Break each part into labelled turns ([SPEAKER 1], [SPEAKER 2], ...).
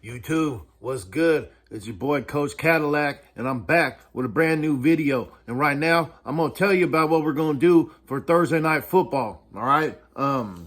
[SPEAKER 1] YouTube, what's good? It's your boy Coach Cadillac, and I'm back with a brand new video. And right now, I'm gonna tell you about what we're gonna do for Thursday night football. All right. To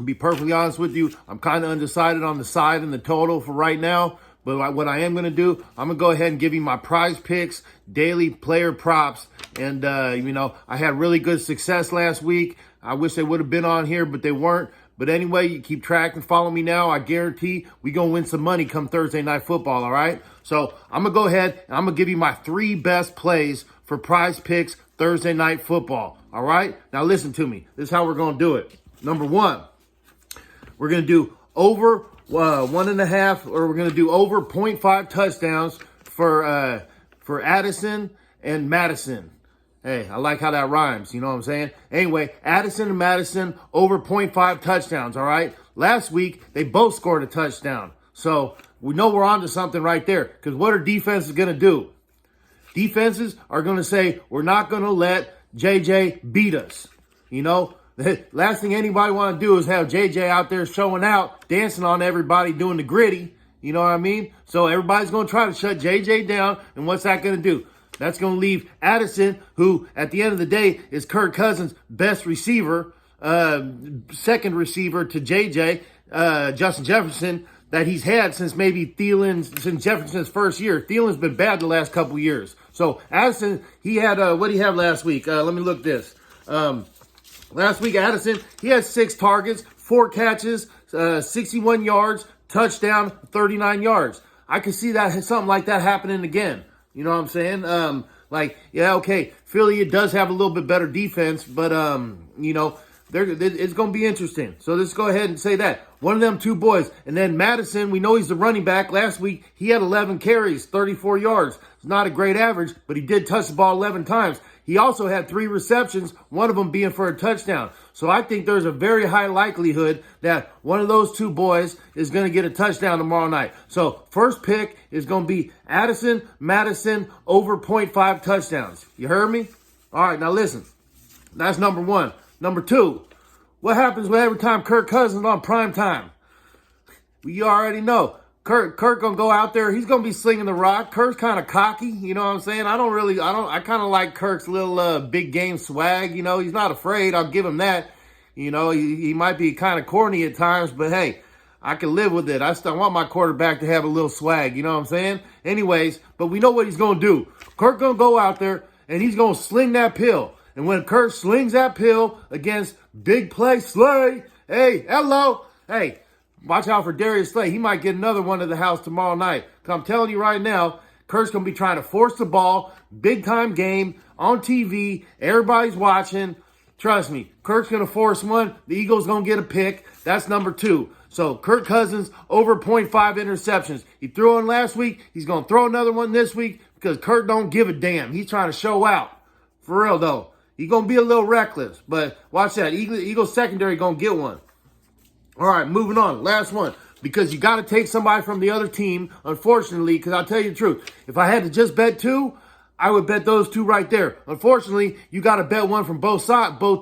[SPEAKER 1] be perfectly honest with you, I'm kind of undecided on the side and the total for right now. But what I am gonna do, I'm gonna go ahead and give you my prize picks, daily player props, and I had really good success last week. I wish they would have been on here, but they weren't. But anyway, you keep track and follow me now. I guarantee we going to win some money come Thursday night football, all right? So I'm going to go ahead and I'm going to give you my 3 best plays for prize picks Thursday night football, all right? Now listen to me. This is how we're going to do it. Number 1, we're going to do over 1.5, or we're going to do over 0.5 touchdowns for Addison and Madison. Hey, I like how that rhymes, you know what I'm saying? Anyway, Addison and Madison over 0.5 touchdowns, all right? Last week, they both scored a touchdown. So we know we're on to something right there, because what are defenses going to do? Defenses are going to say, we're not going to let JJ beat us. You know, the last thing anybody want to do is have JJ out there showing out, dancing on everybody, doing the gritty. You know what I mean? So everybody's going to try to shut JJ down, and what's that going to do? That's going to leave Addison, who at the end of the day is Kirk Cousins' best receiver, second receiver to JJ, Justin Jefferson, that he's had since since Jefferson's first year. Thielen's been bad the last couple years. So Addison, he had, what did he have last week? Let me look this. Last week, Addison, he had 6 targets, 4 catches, 61 yards, touchdown, 39 yards. I could see that something like that happening again. You know what I'm saying? Philly, it does have a little bit better defense, but, it's going to be interesting. So let's go ahead and say that. One of them 2 boys. And then Madison, we know he's the running back. Last week, he had 11 carries, 34 yards. It's not a great average, but he did touch the ball 11 times. He also had 3 receptions, one of them being for a touchdown. So I think there's a very high likelihood that one of those 2 boys is going to get a touchdown tomorrow night. So first pick is going to be Addison, Madison, over 0.5 touchdowns. You heard me? All right, now listen. That's number 1. Number 2, what happens when every time Kirk Cousins on prime time? You already know. Kirk gonna go out there. He's gonna be slinging the rock. Kirk's kind of cocky. You know what I'm saying? I kind of like Kirk's little big game swag. You know, he's not afraid. I'll give him that. You know, he might be kind of corny at times, but hey, I can live with it. I still want my quarterback to have a little swag. You know what I'm saying? Anyways, but we know what he's gonna do. Kirk gonna go out there and he's gonna sling that pill. And when Kirk slings that pill against big play Slay, hey, hello, hey. Watch out for Darius Slay. He might get another one to the house tomorrow night. Because I'm telling you right now, Kirk's going to be trying to force the ball. Big time game on TV. Everybody's watching. Trust me, Kirk's going to force one. The Eagles going to get a pick. That's number 2. So Kirk Cousins over 0.5 interceptions. He threw one last week. He's going to throw another one this week because Kirk don't give a damn. He's trying to show out. For real, though. He's going to be a little reckless. But watch that. Eagles secondary going to get one. All right, moving on. Last one. Because you got to take somebody from the other team, unfortunately, because I'll tell you the truth. If I had to just bet 2, I would bet those 2 right there. Unfortunately, you got to bet one from both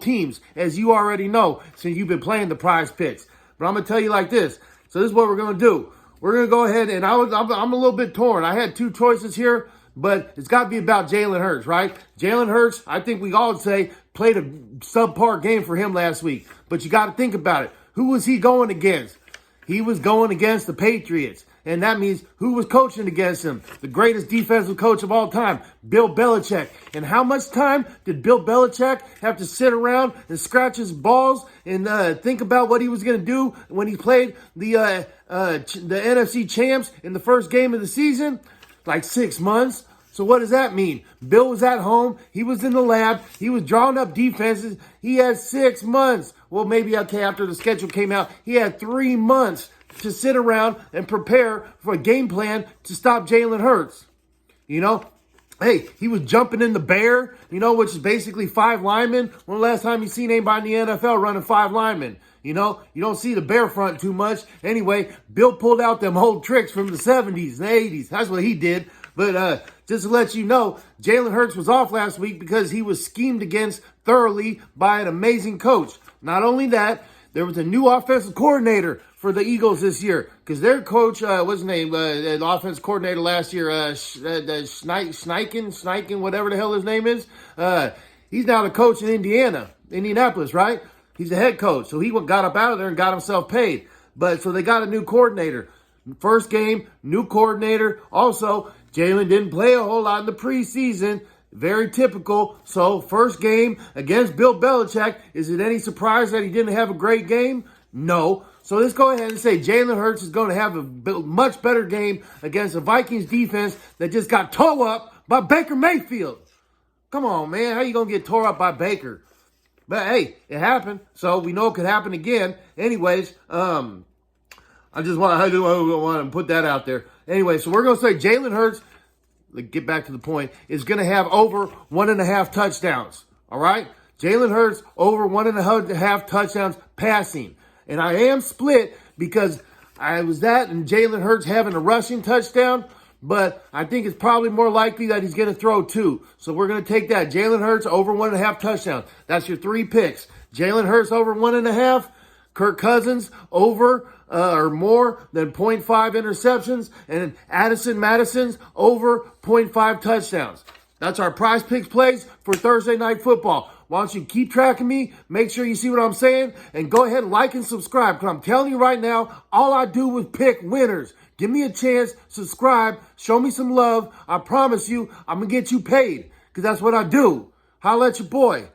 [SPEAKER 1] teams, as you already know, since you've been playing the prize picks. But I'm going to tell you like this. So this is what we're going to do. We're going to go ahead, and I'm a little bit torn. I had 2 choices here, but it's got to be about Jalen Hurts, right? Jalen Hurts, I think we all would say, played a subpar game for him last week. But you got to think about it. Who was he going against? He was going against the Patriots. And that means who was coaching against him? The greatest defensive coach of all time, Bill Belichick. And how much time did Bill Belichick have to sit around and scratch his balls and think about what he was going to do when he played the NFC champs in the first game of the season? Like 6 months. So what does that mean? Bill was at home. He was in the lab. He was drawing up defenses. He had 6 months. Well, maybe after the schedule came out, he had 3 months to sit around and prepare for a game plan to stop Jalen Hurts. You know, hey, he was jumping in the bear, which is basically 5 linemen. When the last time you seen anybody in the NFL running 5 linemen? You know, you don't see the bear front too much. Anyway, Bill pulled out them old tricks from the 70s and 80s. That's what he did. But just to let you know, Jalen Hurts was off last week because he was schemed against thoroughly by an amazing coach. Not only that, there was a new offensive coordinator for the Eagles this year because their coach, what's his name, the offensive coordinator last year, Schneiden, whatever the hell his name is. He's now the coach in Indianapolis, right? He's the head coach. So he got up out of there and got himself paid. But so they got a new coordinator. First game, new coordinator. Also, Jalen didn't play a whole lot in the preseason. Very typical. So first game against Bill Belichick. Is it any surprise that he didn't have a great game? No. So let's go ahead and say Jalen Hurts is going to have a much better game against the Vikings defense that just got tore up by Baker Mayfield. Come on, man. How you going to get tore up by Baker? But, hey, it happened. So we know it could happen again. Anyways, I just want to put that out there. Anyway, so we're going to say Jalen Hurts, get back to the point, is going to have over 1.5 touchdowns. All right? Jalen Hurts over 1.5 touchdowns passing. And I am split because I was that and Jalen Hurts having a rushing touchdown. But I think it's probably more likely that he's going to throw 2. So we're going to take that. Jalen Hurts over 1.5 touchdowns. That's your 3 picks. Jalen Hurts over 1.5. Kirk Cousins over or more than 0.5 interceptions. And Addison Madison's over 0.5 touchdowns. That's our Prize Picks plays for Thursday Night Football. Why don't you keep tracking me? Make sure you see what I'm saying. And go ahead and like and subscribe. Because I'm telling you right now, all I do is pick winners. Give me a chance, subscribe, show me some love. I promise you, I'm going to get you paid because that's what I do. Holla at your boy.